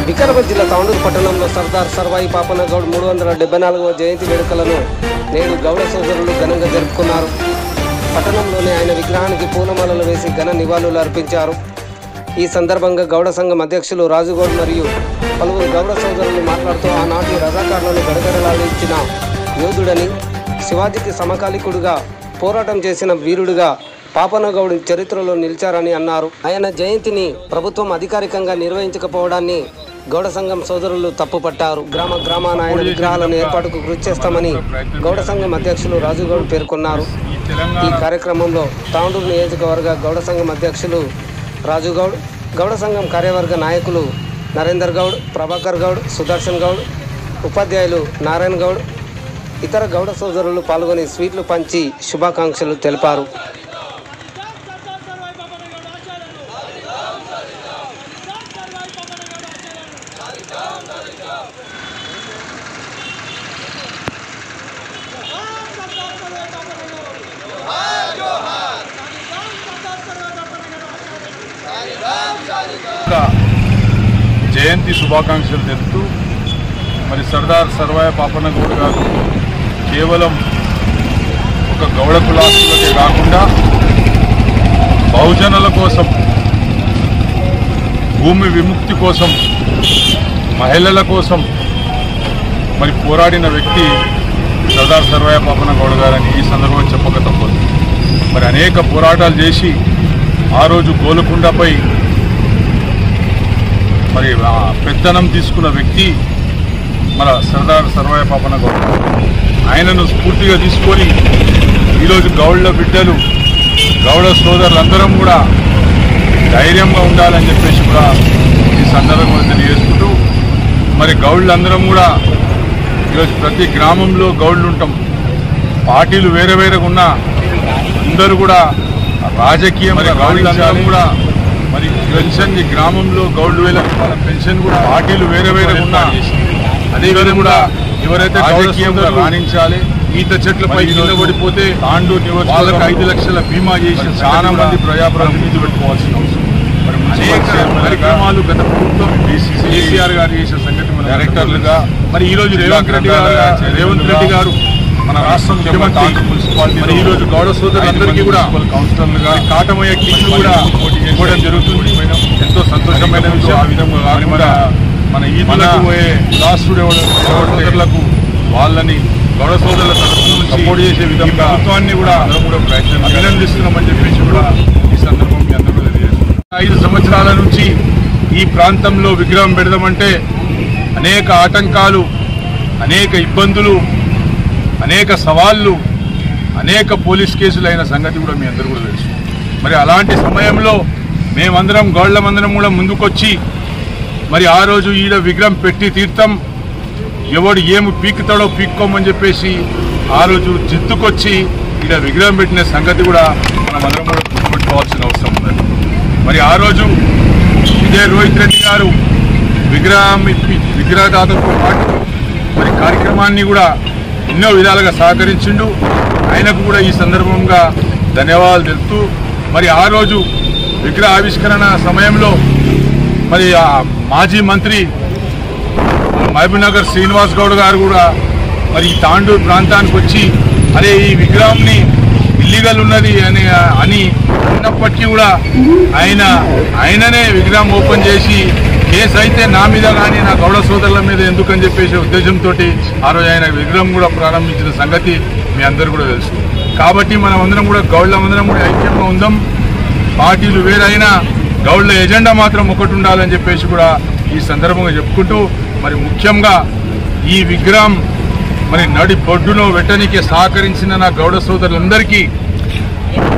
వికారాబాద్ జిల్లా తాండూరు పట్టణంలో సర్దార్ సర్వాయి పాపన్న గౌడ్ 374వ జయంతి వేడుకలను నేడు గౌడ సోదరులు ఘనంగా జరుపుకున్నారు. పట్టణంలోని ఆయన విగ్రహానికి పూలమాలలు వేసి ఘన నివాళులు అర్పించారు. ఈ సందర్భంగా గౌడ సంఘం అధ్యక్షులు రాజుగౌడ్ మరియు పలువురు గౌడ సోదరులు మాట్లాడుతూ ఆనాటి రజాకారులను గడగడలాడించిన యోధుడని, శివాజీకి సమకాలికుడుగా పోరాటం చేసిన వీరుడుగా పాపన్న గౌడ్ చరిత్రలో నిలిచారని అన్నారు. ఆయన జయంతిని ప్రభుత్వం అధికారికంగా నిర్వహించకపోవడాన్ని గౌడ సంఘం సోదరులు తప్పుపట్టారు. గ్రామాన ఆయన విగ్రహాలను ఏర్పాటుకు కృషి చేస్తామని గౌడ సంఘం అధ్యక్షులు రాజుగౌడ్ పేర్కొన్నారు. ఈ కార్యక్రమంలో తాండూరు నియోజకవర్గ గౌడ సంఘం అధ్యక్షులు రాజుగౌడ్, గౌడ సంఘం కార్యవర్గ నాయకులు నరేందర్ గౌడ్, ప్రభాకర్ గౌడ్, సుదర్శన్ గౌడ్, ఉపాధ్యాయులు నారాయణ గౌడ్, ఇతర గౌడ సోదరులు పాల్గొని స్వీట్లు పంచి శుభాకాంక్షలు తెలిపారు. జయంతి శుభాకాంక్షలు తెలుపుతూ మరి సర్దార్ సర్వాయి పాపన్న గౌడ్ గారు కేవలం ఒక గౌడ కులాసులకే కాకుండా బహుజనుల కోసం, భూమి విముక్తి కోసం, మహిళల కోసం మరి పోరాడిన వ్యక్తి సర్దార్ సర్వాయి పాపన్న గౌడ్ గారని ఈ సందర్భంగా చెప్పక తప్పదు. మరి అనేక పోరాటాలు చేసి ఆ రోజు గోలుకొండపై మరి పెత్తనం తీసుకున్న వ్యక్తి మన సర్దార్ సర్వాయి పాపన్న గౌడ్. ఆయనను స్ఫూర్తిగా తీసుకొని ఈరోజు గౌడ్ల బిడ్డలు, గౌడ సోదరులందరం కూడా ధైర్యంగా ఉండాలని చెప్పేసి కూడా ఈ సందర్భంగా తెలియజేసుకుంటూ మరి గౌడ్లందరం కూడా ఈరోజు ప్రతి గ్రామంలో గౌడ్లు ఉంటాం. పార్టీలు వేరే వేరేగా ఉన్నా అందరూ కూడా రాజకీయం గౌడ్లందరం కూడా మరి పెన్షన్ ఈ గ్రామంలో గౌడ్లు వేల పెన్షన్ కూడా పార్టీలు వేరే వేరే ఉన్నా అదేవిధంగా కూడా ఎవరైతే రాజకీయంగా రాణించాలి, ఈత చెట్లపై కింద పడిపోతే తాండూరు నియోజకవర్గం 5 లక్షల బీమా చేసి చాలా మంది ప్రజాప్రతినిధులు పెట్టుకోవాల్సిన అవసరం. మరి అనేక కార్యక్రమాలు గత ప్రభుత్వం కేసీఆర్ గారు చేసిన సంగతి మన డైరెక్టర్లుగా మరి ఈరోజు రేవంత్ రెడ్డి గారు మన రాష్ట్ర ముఖ్యమంత్రి మున్సిపాలిటీ మరి ఈరోజు గౌడ సోదరులందరికీ కూడా కౌన్సిలర్లుగా కాటమయ్య కిట్లు కూడా ఇవ్వడం జరుగుతుంది. ఎంతో సంతోషమైన విషయం. ఆ విధంగా కాకుండా మన ఈదులకు పోయే సోదరులకు వాళ్ళని గౌడ సోదరుల తరఫు నుంచి సపోర్ట్ చేసే విధంగా ప్రభుత్వాన్ని కూడా అభినందిస్తున్నామని చెప్పేసి కూడా ఈ సందర్భం మీ అందరూ తెలియజేస్తున్నారు. 5 సంవత్సరాల నుంచి ఈ ప్రాంతంలో విగ్రహం పెడదామంటే అనేక ఆటంకాలు, అనేక ఇబ్బందులు, అనేక సవాళ్ళు, అనేక పోలీస్ కేసులు అయిన సంగతి కూడా మీ అందరూ కూడా తెలుసు. మరి అలాంటి సమయంలో మేమందరం గౌడ్లమందరం కూడా ముందుకొచ్చి మరి ఆ రోజు ఈడ విగ్రహం పెట్టి తీర్థం, ఎవడు ఏమి పీకుతాడో పీక్కోమని చెప్పేసి ఆ రోజు జిత్తుకొచ్చి ఈడ విగ్రహం పెట్టిన సంగతి కూడా మనమందరం కూడా గుర్తుపెట్టుకోవాల్సిన అవసరం ఉన్నది. మరి ఆ రోజు ఇదే రోహిత్ రెడ్డి గారు విగ్రహదాతతో పాటు మరి కార్యక్రమాన్ని కూడా ఎన్నో విధాలుగా సహకరించిండు. ఆయనకు కూడా ఈ సందర్భంగా ధన్యవాదాలు తెలుపుతూ మరి ఆ రోజు విగ్రహ ఆవిష్కరణ సమయంలో మరి మాజీ మంత్రి మహబూబ్నగర్ శ్రీనివాస్ గౌడ్ గారు కూడా మరి ఈ తాండూరు ప్రాంతానికి వచ్చి అరే ఈ విగ్రహంని ఇల్లీగల్ ఉన్నది అని అన్నప్పటికీ కూడా ఆయననే విగ్రహం ఓపెన్ చేసి కేసు అయితే నా మీద కానీ నా గౌడ సోదరుల మీద ఎందుకని చెప్పేసి ఉద్దేశంతో ఆ రోజు ఆయన విగ్రహం కూడా ప్రారంభించిన సంగతి మీ అందరూ కూడా తెలుసు. కాబట్టి మనం అందరం కూడా గౌడ్లందరం కూడా ఐక్యంగా ఉందాం. పార్టీలు వేరైనా గౌడ్ల ఎజెండా మాత్రం ఒకటి ఉండాలని చెప్పేసి కూడా ఈ సందర్భంగా చెప్పుకుంటూ మరి ముఖ్యంగా ఈ విగ్రహం మరి నడి బొడ్డులో పెట్టడానికి సహకరించిన నా గౌడ సోదరులందరికీ,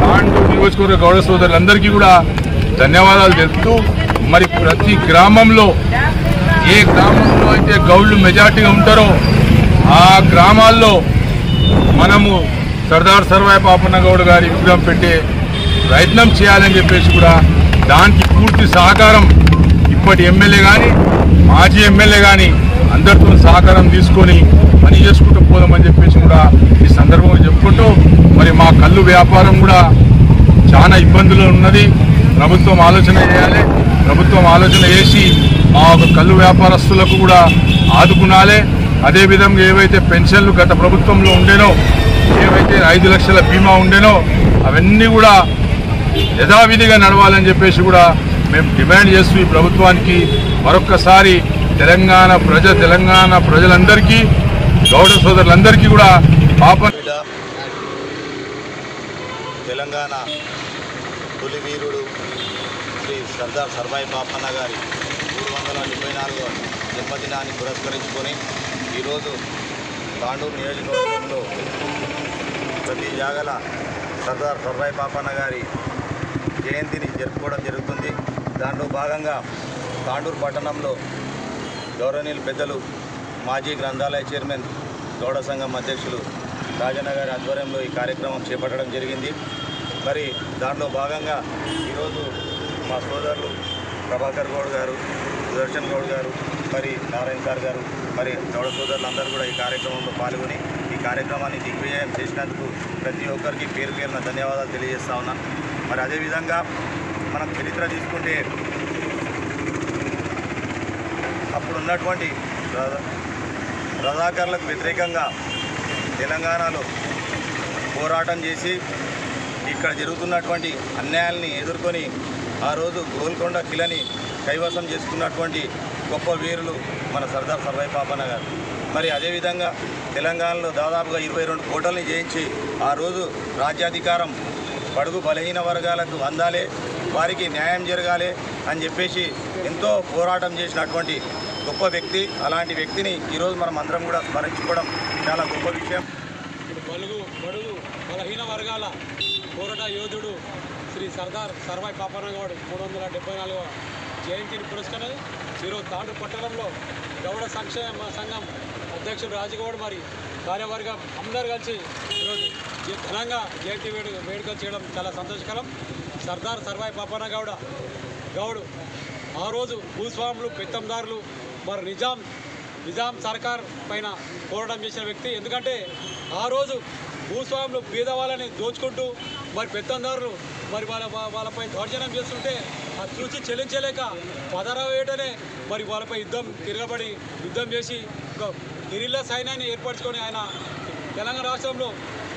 తాండూరు నియోజకవర్గ గౌడ సోదరులందరికీ కూడా ధన్యవాదాలు తెలుపుతూ మరి ప్రతి గ్రామంలో ఏ గ్రామంలో అయితే గౌడ్లు మెజార్టీగా ఉంటారో ఆ గ్రామాల్లో మనము సర్దార్ సర్వాయి పాపన్న గౌడ్ గారి విగ్రహం పెట్టే ప్రయత్నం చేయాలని చెప్పేసి కూడా దానికి పూర్తి సహకారం ఇప్పటి ఎమ్మెల్యే కానీ మాజీ ఎమ్మెల్యే కానీ అందరితో సహకారం తీసుకొని పని చేసుకుంటూ పోదామని చెప్పేసి కూడా ఈ సందర్భంగా చెప్పుకుంటూ మరి మా కళ్ళు వ్యాపారం కూడా చాలా ఇబ్బందులు ఉన్నది. ప్రభుత్వం ఆలోచన చేయాలి. ప్రభుత్వం ఆలోచన చేసి మా కళ్ళు వ్యాపారస్తులకు కూడా ఆదుకునాలి. అదేవిధంగా ఏవైతే పెన్షన్లు గత ప్రభుత్వంలో ఉండేనో, ఏవైతే 5 లక్షల బీమా ఉండేనో అవన్నీ కూడా యథావిధిగా నడవాలని చెప్పేసి కూడా మేము డిమాండ్ చేస్తూ ఈ ప్రభుత్వానికి మరొక్కసారి తెలంగాణ ప్రజలందరికీ గౌడ సోదరులందరికీ కూడా తెలంగాణ తొలి వీరుడు శ్రీ సర్దార్ సర్వాయి పాపన్న గారి 374వ జన్మదినాన్ని పురస్కరించుకొని ఈరోజు తాండూరు నియోజకవర్గంలో ప్రతి జాగల సర్దార్ సర్వాయి పాపన్న గారి జయంతిని జరుపుకోవడం జరుగుతుంది. దాంట్లో భాగంగా తాండూరు పట్టణంలో గౌరవనీయులు పెద్దలు మాజీ గ్రంథాలయ చైర్మన్ గౌడ సంఘం అధ్యక్షులు రాజన్న గారి ఆధ్వర్యంలో ఈ కార్యక్రమం చేపట్టడం జరిగింది. మరి దాంట్లో భాగంగా ఈరోజు మా సోదరులు ప్రభాకర్ గౌడ్ గారు, సుదర్శన్ గౌడ్ గారు, మరి నారాయణ సార్ గారు, మరి గౌడ సోదరులందరూ కూడా ఈ కార్యక్రమంలో పాల్గొని ఈ కార్యక్రమాన్ని దిగ్విజయం చేసినందుకు ప్రతి ఒక్కరికి పేరు పేరున ధన్యవాదాలు తెలియజేస్తా ఉన్నాను. మరి అదేవిధంగా మనం చరిత్ర తీసుకుంటే అప్పుడు ఉన్నటువంటి రజాకర్లకు వ్యతిరేకంగా తెలంగాణలో పోరాటం చేసి ఇక్కడ జరుగుతున్నటువంటి అన్యాయాల్ని ఎదుర్కొని ఆ రోజు గోల్కొండ కిలని కైవసం చేసుకున్నటువంటి గొప్ప వీరులు మన సర్దార్ సర్వాయి పాపన్న గారు. మరి అదేవిధంగా తెలంగాణలో దాదాపుగా 22 కోటల్ని జయించి ఆ రోజు రాజ్యాధికారం బడుగు బలహీన వర్గాలకు అందాలి, వారికి న్యాయం జరగాలి అని చెప్పేసి ఎంతో పోరాటం చేసినటువంటి గొప్ప వ్యక్తి. అలాంటి వ్యక్తిని ఈరోజు మనం అందరం కూడా స్మరించుకోవడం చాలా గొప్ప విషయం. బడుగు బలహీన వర్గాల పోరాట యోధుడు శ్రీ సర్దార్ సర్వాయి పాపన్న గౌడ్ 374వ జయంతిని పురస్కరించి ఈరోజు తాండూరు పట్టణంలో గౌడ సంక్షేమ సంఘం అధ్యక్షుడు రాజగౌడ్ మరి కార్యవర్గం అందరూ కలిసి ఈరోజు ఘనంగా జయంతి వేడుక చేయడం చాలా సంతోషకరం. సర్దార్ సర్వాయి పాపన్న గౌడ్ ఆ రోజు భూస్వాములు, పెత్తందారులు మరి నిజాం సర్కార్ పైన పోరాటం చేసిన వ్యక్తి. ఎందుకంటే ఆ రోజు భూస్వాములు పేదవాళ్ళని దోచుకుంటూ మరి పెత్తందారులు మరి వాళ్ళపై దౌర్జన్యం చేస్తుంటే అది చూసి చెల్లించలేక 16వ ఏటనే మరి వాళ్ళపై తిరగబడి యుద్ధం చేసి ఒక గిరిల్లా సైన్యాన్ని ఏర్పరచుకొని ఆయన తెలంగాణ రాష్ట్రంలో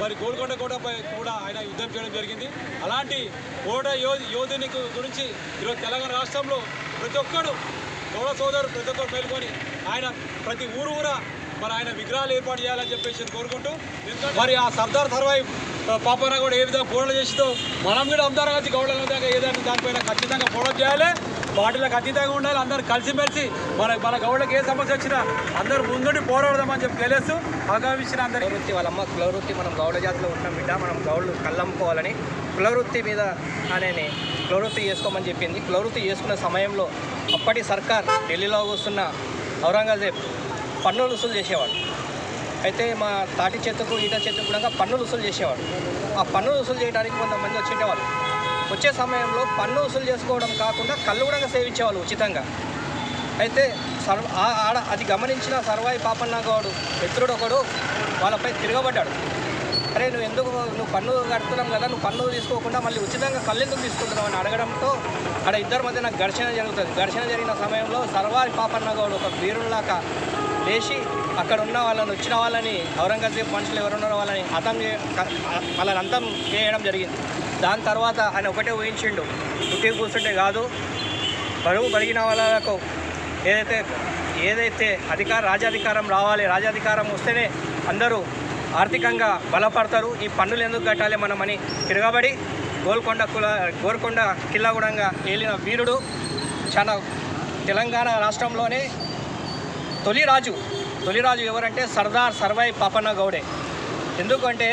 మరి గోల్కొండ కోటపై కూడా ఆయన యుద్ధం చేయడం జరిగింది. అలాంటి కోట యోధుని గురించి ఈరోజు తెలంగాణ రాష్ట్రంలో ప్రతి ఒక్కడు గౌడ సోదరుడు ప్రతి ఒక్కరు మేలుకొని ఆయన ప్రతి ఊరా మరి ఆయన విగ్రహాలు ఏర్పాటు చేయాలని చెప్పేసి కోరుకుంటూ, మరి ఆ సర్దార్ సర్వాయి పాపన్న కూడా ఏ విధంగా పోరాటం చేసిందో మనం కూడా అందరం కలిసి గౌడ ఏదైనా దానిపైన ఖచ్చితంగా పోరాటం చేయాలి. పార్టీలకు అతీతంగా ఉండాలి. అందరూ కలిసిమెలిసి మన గౌడకి ఏ సమస్య వచ్చినా అందరూ ముందుండి పోరాడదామని చెప్పి తెలియస్తూ ఆగామించిన అందరి వృత్తి వాళ్ళమ్మ కులవృత్తి మనం గౌడ జాతిలో ఉన్నాం బిడ్డ, మనం గౌళ్ళు కళ్ళమ్ముకోవాలని కులవృత్తి మీద ఆయనని కులవృత్తి చేసుకోమని చెప్పింది. కులవృత్తి చేసుకున్న సమయంలో అప్పటి సర్కార్ ఢిల్లీలో వస్తున్న ఔరంగజేబ్ పన్నులు వసూలు చేసేవాడు. అయితే మా తాటి చెత్తకు ఈట చెత్తకు కూడా పన్నులు వసూలు చేసేవాడు. ఆ పన్నులు వసూలు చేయడానికి కొంతమంది వచ్చేటవాళ్ళు. వచ్చే సమయంలో పన్ను వసూలు చేసుకోవడం కాకుండా కళ్ళు కూడా సేవించేవాళ్ళు ఉచితంగా. అయితే అది గమనించిన సర్వాయి పాపన్న గౌడు మిత్రుడు ఒకడు వాళ్ళపై తిరగబడ్డాడు. అరే నువ్వు పన్ను కడుతున్నాం కదా, నువ్వు పన్ను తీసుకోకుండా మళ్ళీ ఉచితంగా కళ్ళు ఎందుకు తీసుకుంటున్నావు అని అడగడంతో అక్కడ ఇద్దరి మధ్య నాకు ఘర్షణ జరుగుతుంది. ఘర్షణ జరిగిన సమయంలో సర్వాయి పాపన్న గౌడు ఒక వీరులాగా లేచి అక్కడ ఉన్న వాళ్ళని వచ్చిన వాళ్ళని ఔరంగజేబ్ మనుషులు ఎవరున్నారో వాళ్ళని అంతం చేయడం జరిగింది. దాని తర్వాత ఆయన ఒకటే ఊహించిండు, పుట్టి కూర్చుంటే కాదు, బరువు బలిగిన వాళ్ళకు ఏదైతే రాజ్యాధికారం రావాలి, రాజ్యాధికారం వస్తేనే అందరూ ఆర్థికంగా బలపడతారు, ఈ పన్నులు ఎందుకు కట్టాలి మనమని తిరగబడి గోల్కొండ కిల్లాగూడంగా ఏలిన వీరుడు. చాలా తెలంగాణ రాష్ట్రంలోనే తొలిరాజు ఎవరంటే సర్దార్ సర్వాయి పాపన్న గౌడే. ఎందుకంటే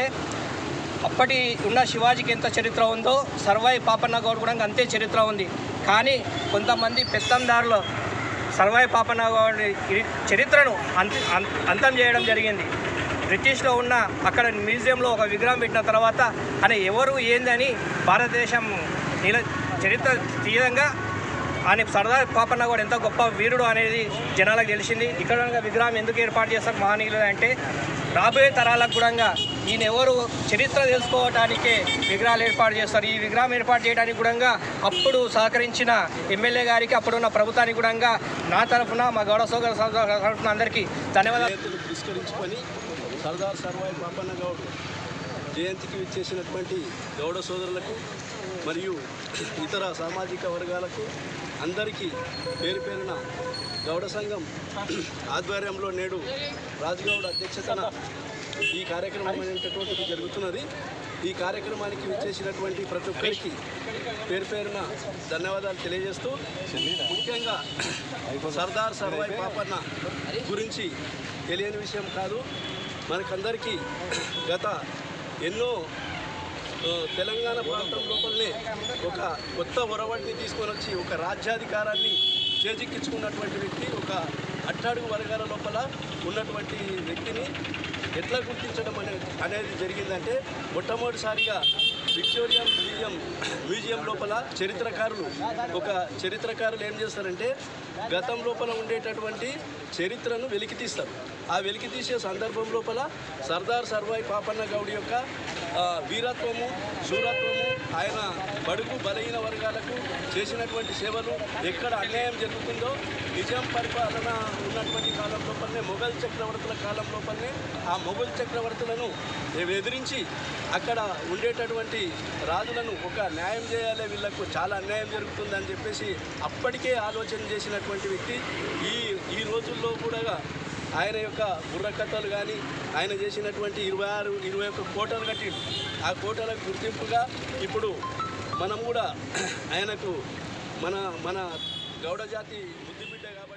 అప్పటి ఉన్న శివాజీకి ఎంత చరిత్ర ఉందో సర్వాయి పాపన్న గౌడ్ కూడా అంతే చరిత్ర ఉంది. కానీ కొంతమంది పెత్తందారులు సర్వాయి పాపన్న గౌడ్ చరిత్రను అంతం చేయడం జరిగింది. బ్రిటిష్లో ఉన్న అక్కడ మ్యూజియంలో ఒక విగ్రహం పెట్టిన తర్వాత ఆయన ఎవరు ఏందని భారతదేశం చరిత్ర తీయంగా ఆయన సర్దార్ పాపన్న గౌడ్ ఎంత గొప్ప వీరుడు అనేది జనాలకు తెలిసింది. ఇక్కడ విగ్రహం ఎందుకు ఏర్పాటు చేస్తారు మహనీయులు అంటే రాబోయే తరాలకు కూడా ఈయన ఎవరు చరిత్ర తెలుసుకోవటానికే విగ్రహాలు ఏర్పాటు చేస్తారు. ఈ విగ్రహం ఏర్పాటు చేయడానికి కూడా అప్పుడు సహకరించిన ఎమ్మెల్యే గారికి అప్పుడున్న ప్రభుత్వానికి కూడా నా తరఫున మా గౌడ సోదర తరఫున అందరికీ ధన్యవాదాలు పురస్కరించుకొని సర్దార్ సర్వాయి పాపన్న గౌడ్ జయంతికి విచ్చేసినటువంటి గౌడ సోదరులకు మరియు ఇతర సామాజిక వర్గాలకు అందరికీ పేరు పేరున గౌడ సంఘం ఆధ్వర్యంలో నేడు రాజగౌడ్ అధ్యక్షతన ఈ కార్యక్రమం అనేటటువంటిది జరుగుతున్నది. ఈ కార్యక్రమానికి విచ్చేసినటువంటి ప్రతి ఒక్కరికి పేరు పేరున ధన్యవాదాలు తెలియజేస్తూ, ముఖ్యంగా సర్దార్ సర్వాయి పాపన్న గురించి తెలియని విషయం కాదు. మనకందరికీ గత ఎన్నో తెలంగాణ ప్రాంతం లోపలనే ఒక కొత్త ఒరవడిని తీసుకొని వచ్చి ఒక రాజ్యాధికారాన్ని చేజిక్కించుకున్నటువంటి వ్యక్తి, ఒక అట్టడుగు వర్గాల లోపల ఉన్నటువంటి వ్యక్తిని ఎట్లా గుర్తించడం అనేది జరిగిందంటే మొట్టమొదటిసారిగా విక్టోరియా మ్యూజియం లోపల చరిత్రకారులు ఏం చేస్తారంటే గతం లోపల ఉండేటటువంటి చరిత్రను వెలికితీస్తారు. ఆ వెలికితీసే సందర్భం లోపల సర్దార్ సర్వాయి పాపన్న గౌడ్ యొక్క వీరత్వము, శూరత్వము, ఆయన బడుగు బలహీన వర్గాలకు చేసినటువంటి సేవలు, ఎక్కడ అన్యాయం జరుగుతుందో నిజాం పరిపాలన ఉన్నటువంటి కాలం లోపలనే మొఘల్ చక్రవర్తుల కాలం లోపలనే ఆ మొఘల్ చక్రవర్తులను ఎదిరించి అక్కడ ఉండేటటువంటి రాజులను ఒక న్యాయం చేయాలి, వీళ్ళకు చాలా అన్యాయం జరుగుతుందని చెప్పేసి అప్పటికే ఆలోచన చేసినటువంటి వ్యక్తి. ఈ రోజుల్లో కూడా ఆయన యొక్క బుర్రకథలు కానీ ఆయన చేసినటువంటి 21 కోటలు కట్టి ఆ కోటలకు గుర్తింపుగా ఇప్పుడు మనం కూడా ఆయనకు మన గౌడ జాతి ముద్దుబిడ్డ కాబట్టి